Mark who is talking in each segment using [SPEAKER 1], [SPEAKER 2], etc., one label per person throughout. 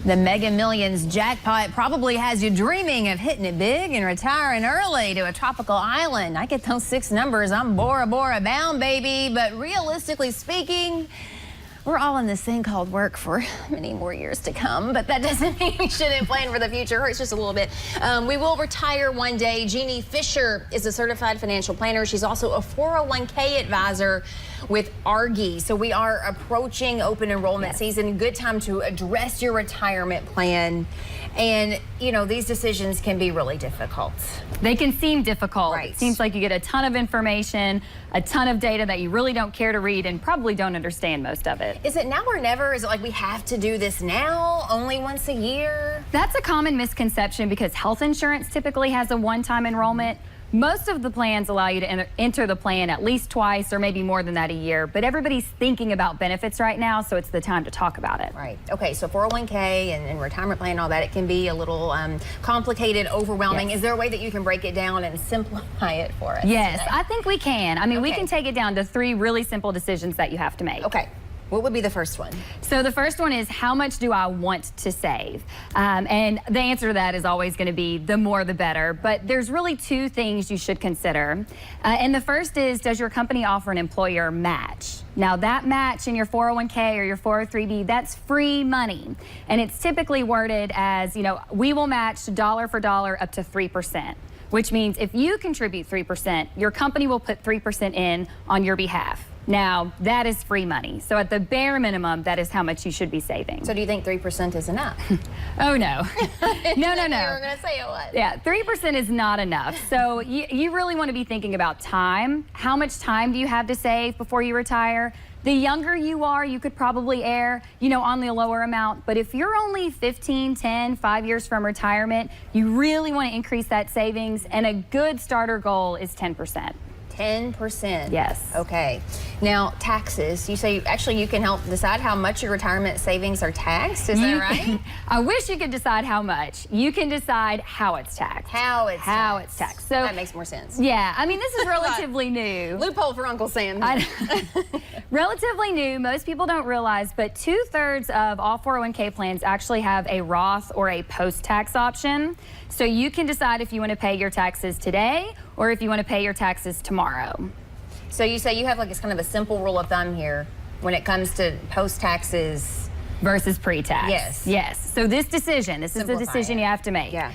[SPEAKER 1] The Mega Millions jackpot probably has you dreaming of hitting it big and retiring early to a tropical island. I get those 6 numbers, I'm Bora Bora bound, baby. But realistically speaking, we're all in this thing called work for many more years to come, but that doesn't mean we shouldn't plan for the future. Hurts just a little bit. We will retire one day. Jeannie Fisher is a certified financial planner. She's also a 401k advisor with Argy. So we are approaching open enrollment season. Good time to address your retirement plan. And, you know, these decisions can be really difficult.
[SPEAKER 2] They can seem difficult.
[SPEAKER 1] Right.
[SPEAKER 2] It seems like you get a ton of information, a ton of data that you really don't care to read and probably don't understand most of it.
[SPEAKER 1] Is it now or never? Is it like we have to do this now, only once a year?
[SPEAKER 2] That's a common misconception because health insurance typically has a one-time enrollment. Most of the plans allow you to enter the plan at least twice or maybe more than that a year, but everybody's thinking about benefits right now, so it's the time to talk about it.
[SPEAKER 1] Right. Okay, so 401k and retirement plan and all that, it can be a little complicated, overwhelming.
[SPEAKER 2] Yes.
[SPEAKER 1] Is there a way that you can break it down and simplify it for us?
[SPEAKER 2] Yes,
[SPEAKER 1] today?
[SPEAKER 2] I think we can. I mean, we
[SPEAKER 1] Okay.
[SPEAKER 2] can take it down to 3 really simple decisions that you have to make.
[SPEAKER 1] Okay. What would be the first one?
[SPEAKER 2] So the first one is, how much do I want to save? And the answer to that is always going to be the more the better. But there's really 2 things you should consider. And the first is, does your company offer an employer match? Now that match in your 401k or your 403b, that's free money. And it's typically worded as, you know, we will match dollar for dollar up to 3%. Which means if you contribute 3%, your company will put 3% in on your behalf. Now, that is free money. So at the bare minimum, that is how much you should be saving.
[SPEAKER 1] So do you think 3% is enough?
[SPEAKER 2] Oh, no. No.
[SPEAKER 1] You were going to say it was.
[SPEAKER 2] Yeah, 3% is not enough. So you really want to be thinking about time. How much time do you have to save before you retire? The younger you are, you could probably err, you know, on the lower amount. But if you're only 15, 10, 5 years from retirement, you really want to increase that savings. And a good starter goal is 10%.
[SPEAKER 1] 10%?
[SPEAKER 2] Yes.
[SPEAKER 1] Okay. Now, taxes. You say actually you can help decide how much your retirement savings are taxed. Is that right?
[SPEAKER 2] I wish you could decide how much. You can decide how it's taxed.
[SPEAKER 1] How it's
[SPEAKER 2] taxed. So
[SPEAKER 1] that makes more sense.
[SPEAKER 2] Yeah, I mean, this is relatively new.
[SPEAKER 1] Loophole for Uncle Sam.
[SPEAKER 2] Relatively new. Most people don't realize, but 2/3 of all 401k plans actually have a Roth or a post-tax option. So you can decide if you want to pay your taxes today or if you want to pay your taxes tomorrow.
[SPEAKER 1] So you say you have like it's kind of a simple rule of thumb here when it comes to post-taxes
[SPEAKER 2] versus pre-tax.
[SPEAKER 1] Yes.
[SPEAKER 2] Yes. So this is the decision you have to make.
[SPEAKER 1] Yeah.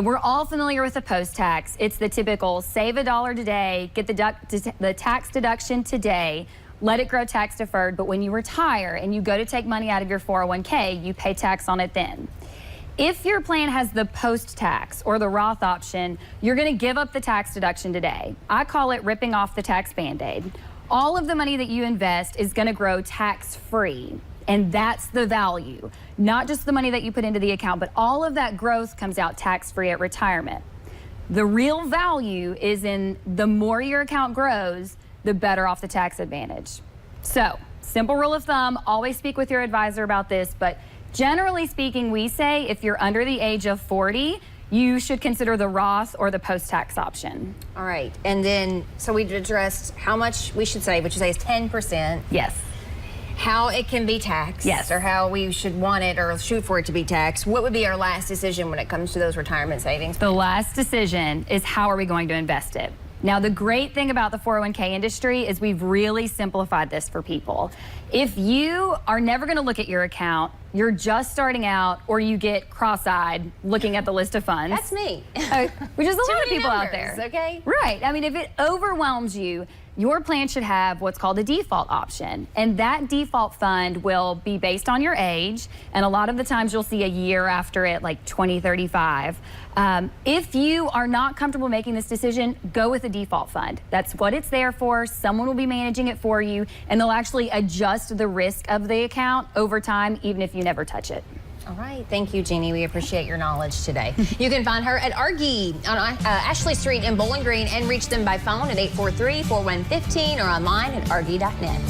[SPEAKER 2] We're all familiar with the post-tax. It's the typical save $1 today, get the tax deduction today, let it grow tax deferred, but when you retire and you go to take money out of your 401k, you pay tax on it then. If your plan has the post-tax or the Roth option, you're going to give up the tax deduction today. I call it ripping off the tax Band-Aid. All of the money that you invest is going to grow tax-free, and that's the value. Not just the money that you put into the account, but all of that growth comes out tax-free at retirement. The real value is in the more your account grows, the better off the tax advantage. So, simple rule of thumb, always speak with your advisor about this, but generally speaking, we say if you're under the age of 40, you should consider the Roth or the post-tax option.
[SPEAKER 1] All right. And then, so we addressed how much we should save, which you say is 10%.
[SPEAKER 2] Yes.
[SPEAKER 1] How it can be taxed.
[SPEAKER 2] Yes.
[SPEAKER 1] Or how we should want it or shoot for it to be taxed. What would be our last decision when it comes to those retirement savings?
[SPEAKER 2] The last decision is how are we going to invest it? Now, the great thing about the 401k industry is we've really simplified this for people. If you are never going to look at your account, you're just starting out, or you get cross-eyed looking at the list of funds.
[SPEAKER 1] That's me.
[SPEAKER 2] Which is a lot of people out there.
[SPEAKER 1] Okay.
[SPEAKER 2] Right. I mean, if it overwhelms you, your plan should have what's called a default option. And that default fund will be based on your age. And a lot of the times you'll see a year after it, like 2035. If you are not comfortable making this decision, go with a default fund. That's what it's there for. Someone will be managing it for you, and they'll actually adjust the risk of the account over time, even if you never touch it.
[SPEAKER 1] All right. Thank you, Jeannie. We appreciate your knowledge today. You can find her at Argy on Ashley Street in Bowling Green and reach them by phone at 843-4115 or online at argy.net.